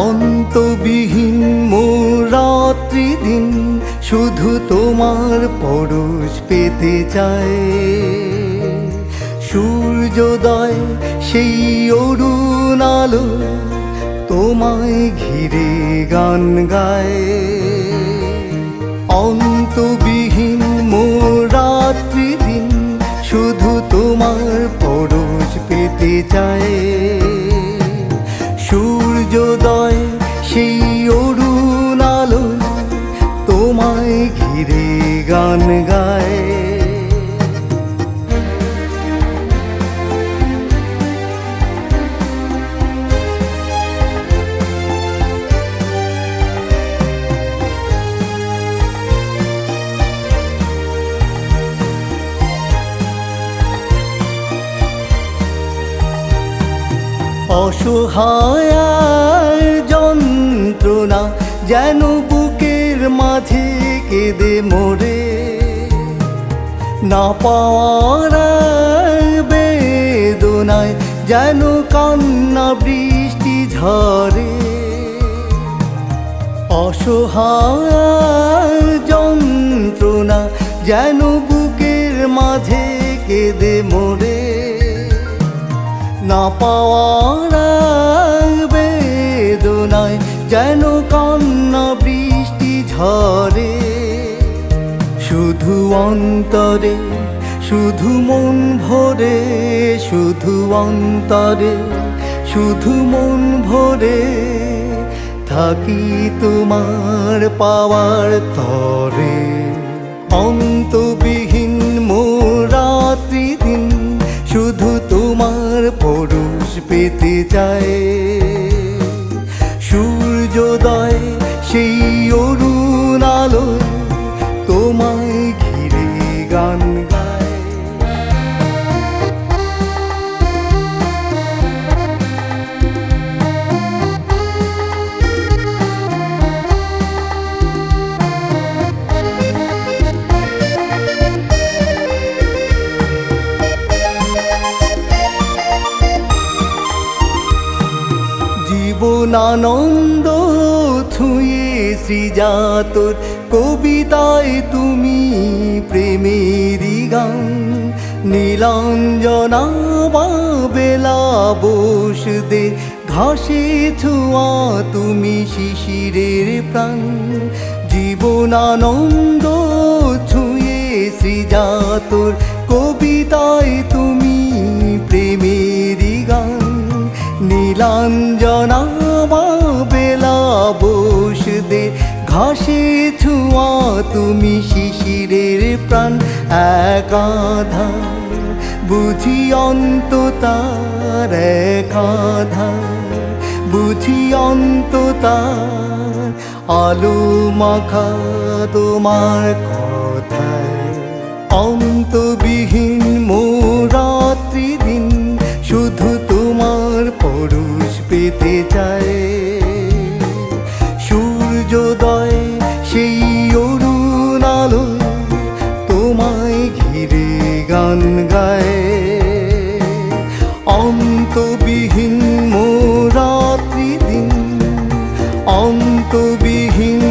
অন্তবিহীন মোর রাত্রি দিন শুধু তোমার পরশ পেতে চায়। সূর্যোদয় সেই অরুণ আলো তোমায় ঘিরে গান গায়। অন্তবিহীন মোর রাত্রি দিন শুধু তোমার পরশ পেতে চায়। সূর্যোদয় সেই অরুণ আলো তোমায় ঘিরে গান গায়। অসহায় যন্ত্রণা যেন বুকের মাঝে কেঁদে মরে, না পাওয়ার বেদনায় যেন কান্না বৃষ্টি ঝরে। অসহায় যন্ত্রণা যেন বুকের মাঝে কেঁদে মরে, না পাওয়ার বেদনায় যেন কান্না বৃষ্টি ঝরে। শুধু অন্তরে শুধু মন ভরে, শুধু অন্তরে শুধু মন ভরে থাকি তোমার পাওয়ার তরে। অন্তবিহীন মোর রাত্রি দিন শুধু তোমার পরশ পেতে চায়। সূর্যোদয় সেই অরুণ আলো তোমায় ঘিরে গান গায়। জীবনানন্দ ছুঁয়ে শ্রীজাতর কবিতায় তুমি প্রেমেরই গান। নীলাঞ্জনা বা বেলা বোস দে ঘাসে ছোঁয়া তুমি শিশিরের প্রাণ। জীবনানন্দ ছুঁয়ে শ্রীজাতর কবিতায় তুমি প্রেমেরই গান। নীলাঞ্জনা বা বেলা বোস দে ঘাসে ছোঁয়া তুমি শিশিরের প্রাণ। একাধা বুঝি অন্ত তার, একাধা বুঝি অন্ত তার আলো মাখা তোমার কথায়। অন্তবিহীন মোর রাত্রি দিন শুধু তোমার পরশ পেতে চায়। সূর্যোদয় সেই অরুণ আলো তোমায় ঘিরে গান গায়। অন্তবিহীন মোর রাত্রি দিন, অন্তবিহীন